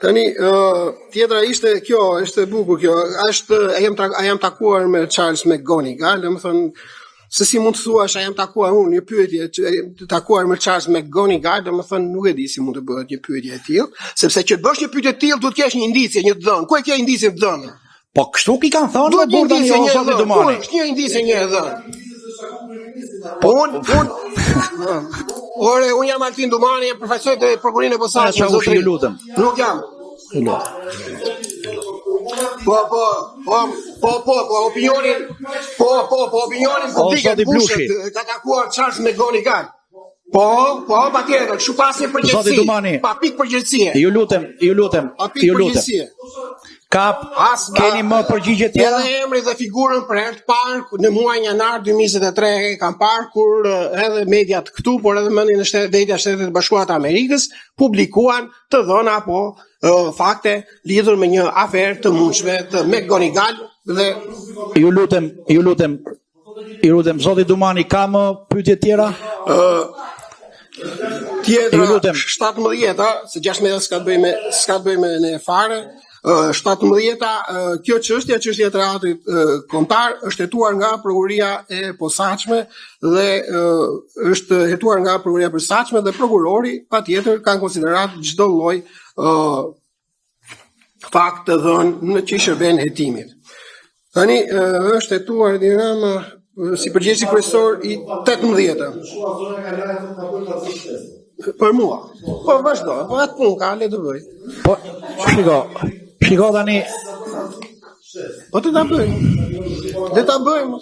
Tani, tjetra ishte kjo, ishte bukur kjo, a jam takuar me Charles McGonigal, dhe më thënë, se si mund të thuash, a jam takuar unë, një pyetje, të takuar me Charles McGonigal, dhe më thënë, nuk e di si mund të bëhet një pyetje e tillë, sepse që të bësh një pyetje e tillë, duhet të kesh një indicje, një dhënë. Ku e ke indicjen e dhënë? Po kështu ki kanë thënë, duhet një indicje një dhënë. Është një indicje një dhënë. Ore, unë jam Altin Dumani, jam profesor të prokurorinë e posaçme. Ju lutem. Nuk jam. Opinionin publik e bushët ka takuar Charles McGonigal. Po, patjetër, kështu pasje përgjegjësi. Pa pikë përgjegjësie. Ju lutem. Keni më përgjigje tjera? Edhe emri dhe figurën për herë të parë në muajin janar 2023 kam parë kur edhe mediat këtu, por edhe mendin e Shtetit të Bashkuara të Amerikës publikuan të dhëna apo fakte lidhur me një aferë të mundshme të McGonigal dhe Ju lutem, zoti Dumani, ka më pyetje tjera? Tjetra 17, se 16 s'ka të bëj me ne fare. 17-a, kjo çështja e teatrit kombëtar është hetuar nga prokuroria e posaçme dhe është hetuar nga prokuroria e posaçme dhe prokurori patjetër kanë konsiderat çdo lloj fakt të dhënë në që shërben hetimit. Tani është hetuar Dirama si përgjegjësi kryesor I 18-a. Për mua. Po vazhdo, po atë punë ka le të bëj. Po shiko tani. Po të ta bëjmë. Le ta bëjmë.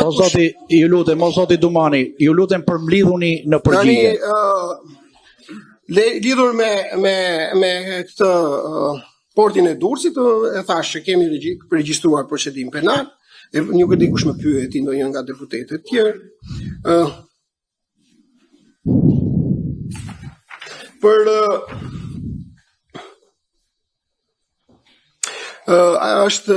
O zoti, ju lutem, o zoti Dumani, ju lutem përmbledhuni në përgjigje. Tani lidhur me këtë portin e Durrësit, e thash që kemi regjistruar procedim penal. Nuk e di kush më pyeti ndonjë nga deputetët e tjerë. Për është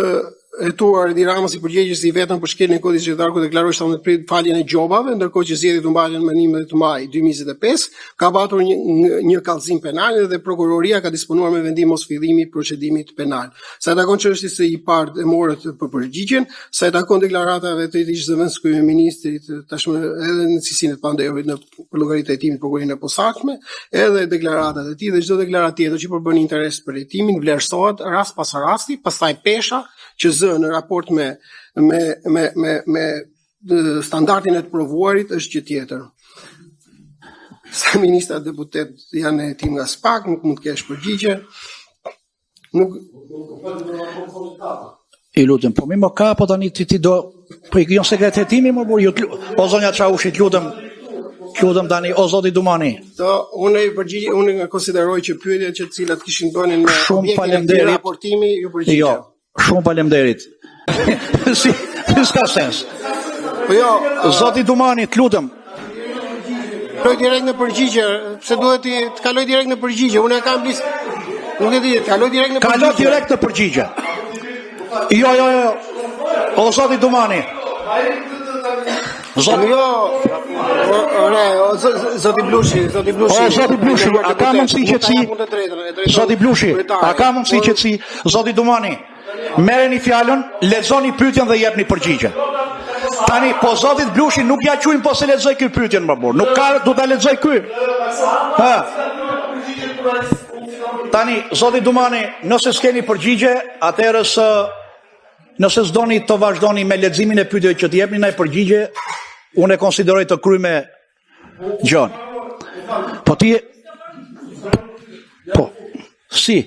hetuar Edi Rama si përgjegjës I vetëm për shkeljen e kodit zgjedhor ku deklaroi 17 prill faljen e gjobave, ndërkohë që zgjedhjet u mbahen më 11 maj 2025, ka patur një kallëzim penal dhe prokuroria ka disponuar me vendim mos fillimi I procedimit penal. Sa I takon çështjes së I parë e morët për përgjigjen, sa I takon deklaratave të ish zëvendës kryeministrit tashmë edhe në cilësinë e Panderovit në llogaritë e hetimit prokurorinë e posaçme, edhe deklaratat e tij dhe çdo deklaratë tjetër që përbën interes për hetimin vlerësohet rast pas rasti, pastaj pesha që zë në raport me standardin e të provuarit është që tjetër. Sa ministra deputet janë e hetim nga SPAK, nuk mund të kesh përgjigje. I lutem, po mi më ka, po tani ti do, po I këjon sekret hetimi, o zonja Çaushit, lutem tani, o zoti Dumani. Unë konsideroj që pyetjet që cilat kishin bënin me objektin e raportimi, ju përgjigje. Jo, shumë faleminderit. Si, s'ka sens. Po jo, zoti Dumani, të lutem. Kaloj direkt në përgjigje, pse duhet të kaloj direkt në përgjigje? Unë e kam listë. Nuk e di, kaloj direkt në përgjigje. Kaloj direkt në përgjigje. Jo. O zoti Dumani. Zoti Blushi, a ka mundësi qetësi? Zoti Blushi, a ka mundësi qetësi? Zoti Dumani, merreni fjalën, lexoni pyetjen dhe jepni përgjigje. Tani, po zotit Blushi nuk ja quajmë po se lexoj ky pyetjen më burr. Nuk ka, do ta lexoj ky. Tani, zoti Dumani, nëse s'keni përgjigje, atëherë nëse s'doni të vazhdoni me leximin e pyetjeve që të jepni ndaj përgjigje, unë e konsideroj të kryme gjën. Po ti po, si?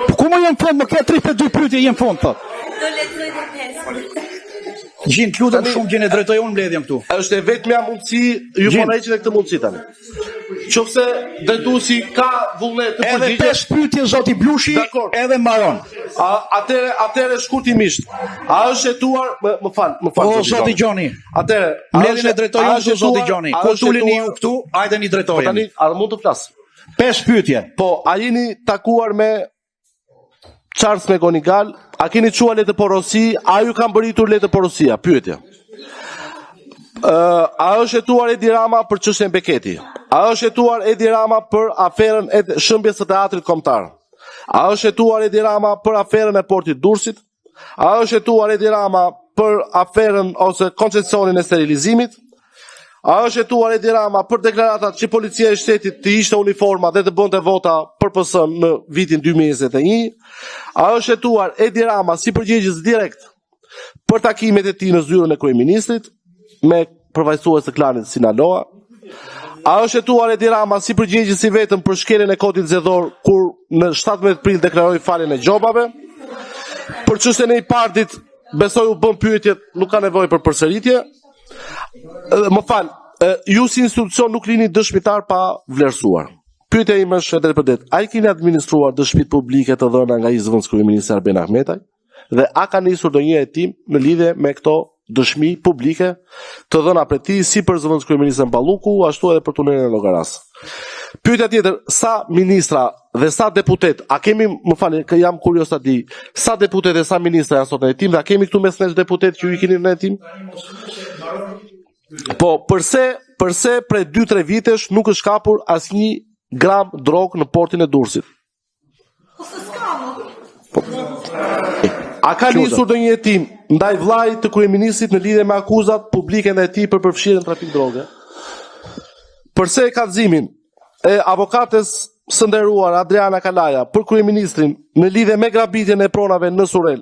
Po ku më jem fond, më ke 32 pyetje jem fond, thot. Do lexoj të pesë. Gjin, të lutem shumë gjin e drejtoj unë mbledhjem këtu. Është e vetmja mundësi, ju po na heqin këtë mundësi tani. Qofse drejtuesi ka vullnet të përgjigjesh. Edhe 5 pyetje zoti Blushi, edhe mbaron. Atëre shkurtimisht. A është hetuar, më fal. O zoti Gjoni. Atëre, mbledhjen e drejtoj unë zoti Gjoni. Ku tuleni ju këtu, hajde ni drejtojeni. Tani, a mund të flas? 5 pyetje. Po, a jeni takuar me Charles McGonigal? A keni çuar letë porosi? A ju kanë bëritur letë porosia? Pyetja. A është hetuar Edi Rama për çështjen Beketi? A është hetuar Edi Rama për aferën e shëmbjes së teatrit kombëtar? A është hetuar Edi Rama për aferën e portit Durrësit? A është hetuar Edi Rama për aferën ose koncesionin e sterilizimit? A është hetuar Edi Rama për deklaratat që policia e shtetit të ishte uniforma dhe të bënte vota për PS në vitin 2021? A është hetuar Edi Rama si përgjegjës direkt për takimet e tij në zyrën e kryeministrit me përfaqësues të klanit Sinaloa? A është hetuar Edi Rama si përgjegjës i vetëm për shkeljen e kodit zgjedhor kur në 17 prill deklaroi faljen e gjobave? Për çështjen e IPARD-it besoj u bën pyetjet, nuk ka nevojë për përsëritje. Më fal, ju si institucion nuk lini dëshmitar pa vlerësuar. Pyetja ime është edhe për det. A i keni administruar dëshmit publike të dhëna nga i zëvendës kryeminist Arben Ahmetaj? Dhe a ka nisur ndonjë hetim në lidhje me këto dëshmi publike të dhëna prej tij si për zëvendës kryeministën Balluku, ashtu edhe për tunelin e Llogaras? Pyetja tjetër, sa ministra dhe sa deputet, a kemi, më falni, jam kurios ta di, sa deputet dhe sa ministra janë sot në hetim, dhe a kemi këtu mes nesh deputet që ju i keni në hetim? Po, përse prej 2-3 vitesh nuk është kapur asnjë gram drog në portin e Durrësit? A ka nisur ndonjë hetim ndaj vllajit të kryeministit në lidhje me akuzat publike ndaj tij për përfshirjen në trafik droge? Përse kallëzimin e avokates së nderuar Adriana Kalaja për kryeministrin në lidhje me grabitjen e pronave në Surrel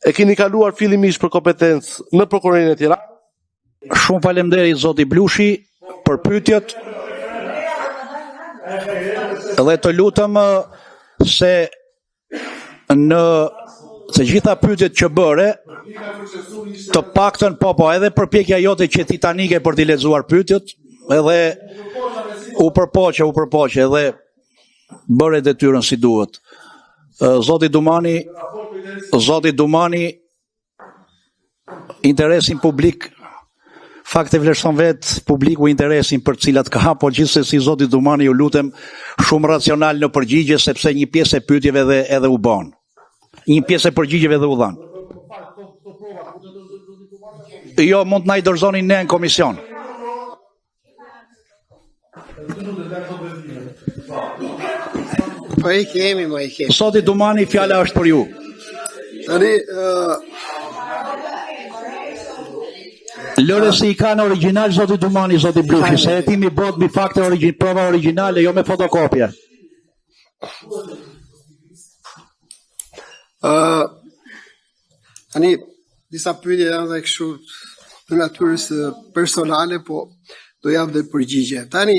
e keni kaluar fillimisht për kompetencë në prokurorinë e Tiranës? Shumë faleminderit zoti Blushi për pyetjet. Dhe të lutem se në të gjitha pyetjet që bëre, të paktën po edhe përpjekja jote që titanike për t'i lexuar pyetjet, edhe u përpoqe edhe bëre detyrën si duhet. Zoti Dumani, interesin publik, fakte vlerëson vetë publiku interesin për cilat ka, por gjithsesi zoti Dumani ju lutem shumë racional në përgjigje, sepse një pjesë e pyetjeve edhe u bën. Një pjesë e përgjigjeve dhe u dhan. Jo, mund të na i dorëzoni ne në komision. Po i kemi. Zoti Dumani, fjala është për ju. Tani, Lëre si i kanë original zoti Dumani, zoti Blushi, se hetimi bot mbi fakte prova originale, jo me fotokopje. Tani, disa pyetje janë dhe kështu të natyrës personale, po do jap dhe përgjigje. Tani,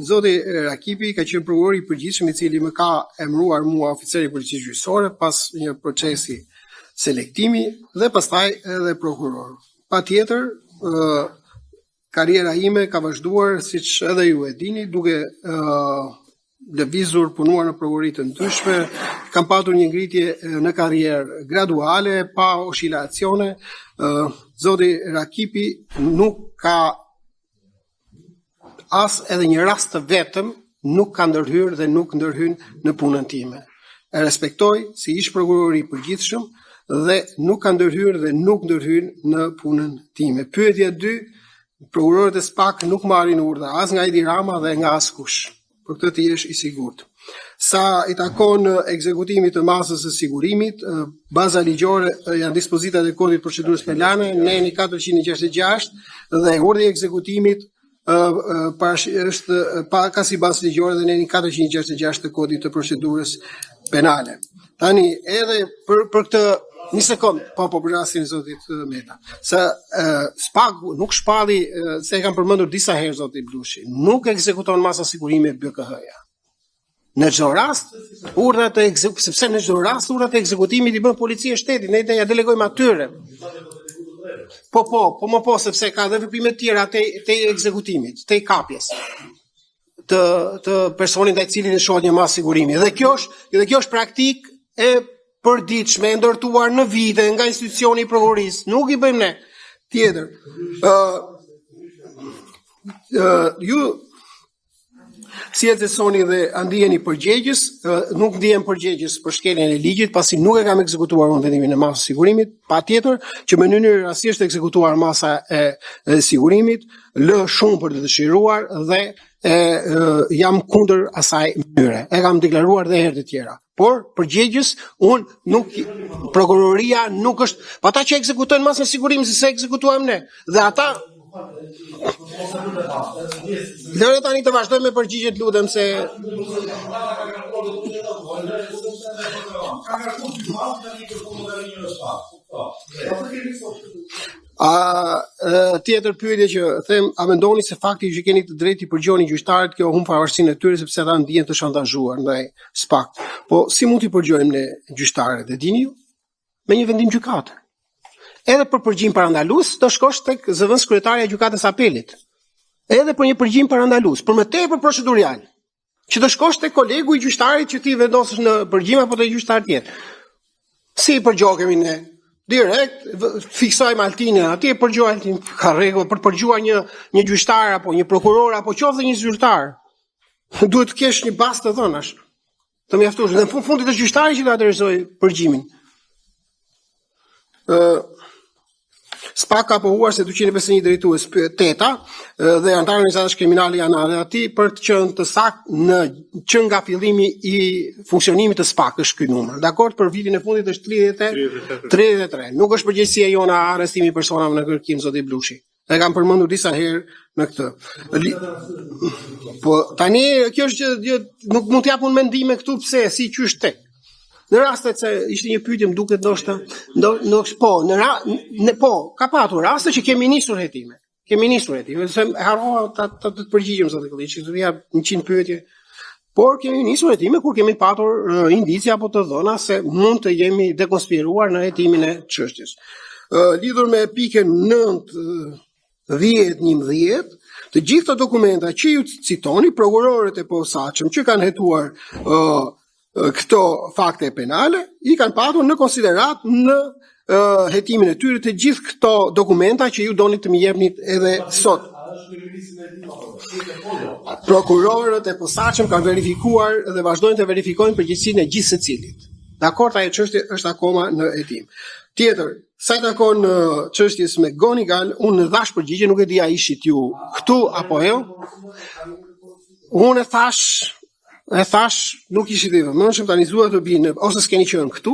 zoti Rakipi ka qenë prokuror i përgjithshëm i cili më ka emëruar mua oficer i policisë gjyqësore pas një procesi selektimi dhe pastaj edhe prokuror. Patjetër, karriera ime ka vazhduar, siç edhe ju e dini, duke lëvizur, punuar në prokurori të ndryshme, kam patur një ngritje në karrierë graduale, pa oscilacione. Zoti Rakipi nuk ka as edhe një rast të vetëm, nuk ka ndërhyrë dhe nuk ndërhyn në punën time. E respektoj si ish prokurori i përgjithshëm dhe nuk ka ndërhyrë dhe nuk ndërhyn në punën time. Pyetja 2, prokurorët e SPAK nuk marrin urdhra as nga Edi Rama dhe nga askush. Për këtë të jesh i sigurt. Sa i takon ekzekutimit të masës së sigurimit, baza ligjore janë dispozitat e kodit procedurës penale, neni 466 dhe urdhri i ekzekutimit është ka si bazë ligjore dhe neni 466 të kodit të procedurës penale. Tani edhe për këtë një sekond, po përrasin zotit Meta. Se SPAK nuk shpalli, se e kam përmendur disa herë zotit Blushi, nuk ekzekuton masa sigurimi BKH-ja. Në çdo rast, sepse në çdo rast urdhrat e ekzekutimit i bën policia e shtetit, ne ja delegojmë atyre. Po, sepse ka dhe veprime të tjera te ekzekutimit, te kapjes të personit ndaj cilit shohet një masë sigurimi. Dhe kjo është praktik e përditshme e ndërtuar në vite nga institucioni i prokurorisë. Nuk i bëjmë ne. Tjetër, Si e thesoni dhe ndiheni përgjegjës, nuk ndihem përgjegjës për shkeljen e ligjit, pasi nuk e kam ekzekutuar unë vendimin e masës sigurimit, patjetër që me mënyrë rastësisht e ekzekutuar masa e sigurimit, lë shumë për të dëshiruar dhe jam kundër asaj mënyre. E kam deklaruar dhe herë të tjera. Por përgjegjës prokuroria nuk është, pa ata që ekzekutojnë masën e sigurimit se ekzekutuam ne. Dhe ata Lëre tani të vazhdojmë me përgjigjet, lutem se tjetër pyetje që them, a mendoni se fakti që keni të drejtë të përgjoni gjyqtarët kjo humb pavarësinë e tyre sepse ata ndihen të shantazhuar ndaj SPAK. Po si mund t'i përgjojmë ne gjyqtarët? E dini ju? Me një vendim gjykate. Edhe për përgjim parandalues do shkosh tek zëvendës kryetaria e gjykatës apelit. Edhe për një përgjim parandalues, për më tepër procedurial, që do shkosh tek kolegu i gjyqtarit që ti vendosësh në përgjim apo te gjyqtar tjetër. Si përgjokemi ne? Direkt fiksojmë Altinën, atje përgjoj Altin, ka rregull për të përgjuar një gjyqtar apo një prokuror apo qoftë një zyrtar. Duhet të kesh një bazë të dhënash. Të mjaftosh, dhe në fundit është gjyqtari që do adresoj përgjimin. SPAK ka pohuar se 251 drejtues teta dhe antarë organizatash kriminale janë aty për të qenë të saktë që nga fillimi i funksionimit të SPAK është ky numër. Dakord, për vitin e fundit është 33. Nuk është përgjegjësia jona arrestimi i personave në kërkim, zoti Blushi. E kam përmendur disa herë në këtë. Po tani kjo është nuk mund të jap unë mendime këtu pse si qysh tek. Në rastet se ishte një pyetje më duket ndoshta, po, ka patur raste që kemi nisur hetime. Se harrova të përgjigjem zoti Kolliçi, që të jap 100 pyetje. Por kemi nisur hetime kur kemi patur indicie apo të dhëna se mund të jemi dekonspiruar në hetimin e çështjes. Lidhur me pikën 9, 10, 11, të gjitha dokumenta që ju citoni, prokurorët e posaçëm që kanë hetuar këto fakte penale, i kanë patur në konsiderat në hetimin e tyre të gjithë këto dokumenta që ju doni të më jepni edhe sot. Prokurorët e posaçëm kanë verifikuar dhe vazhdojnë të verifikojnë përgjegjësinë e gjithë secilit. Dakord, ajo çështje është akoma në hetim. Tjetër, sa i takon çështjes me Gonigal, unë dhash përgjigje, nuk e di a ishit ju këtu apo jo. Unë e thash, nuk ishit i vëmendshëm tani zua të binë, ose s'keni qenë këtu,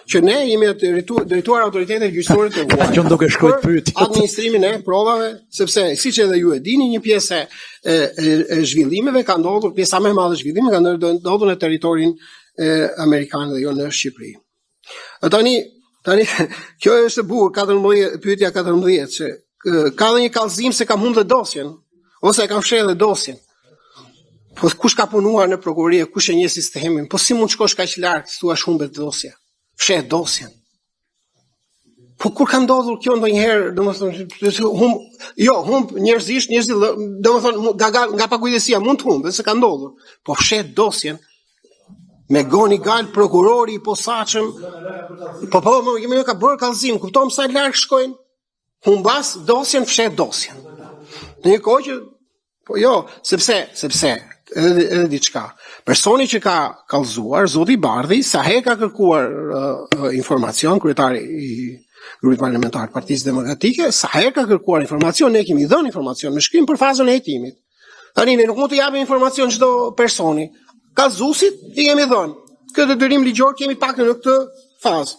që ne jemi të drejtuar autoritetet gjyqësore të vuajtura. Që duke shkruajtur pyetje. Administrimin e provave, sepse siç edhe ju e dini, një pjesë e zhvillimeve ka ndodhur, pjesa më e madhe e zhvillimeve ka ndodhur në territorin amerikan dhe jo në Shqipëri. Tani kjo është e bukur, 14, pyetja 14, që ka dhe një kallëzim se kam humbur dosjen, ose e kam fshehur dosjen. Po kush ka punuar në prokurori, kush e njeh sistemin? Po si mund shkosh kaq larg, thua humbet dosja? Fshet dosjen. Po kur ka ndodhur kjo ndonjëherë, domethënë, humb njerëzisht, domethënë nga pakujdesia mund të humbë, se ka ndodhur. Po fshet dosjen me Gonigal, prokurori i posaçëm. Po, jemi ka bërë kallëzim, kupton sa larg shkojnë? Humbas dosjen, fshet dosjen. Në një kohë që po sepse edhe diçka. Personi që ka kallëzuar, zoti Bardhi, sa herë ka kërkuar informacion, kryetari i grupit parlamentar të Partisë Demokratike, sa herë ka kërkuar informacion, ne kemi dhënë informacion me shkrim për fazën e hetimit. Tani ne nuk mund të japim informacion çdo personi. Kallëzuesit i kemi dhënë. Këtë detyrim ligjor kemi pak në këtë fazë.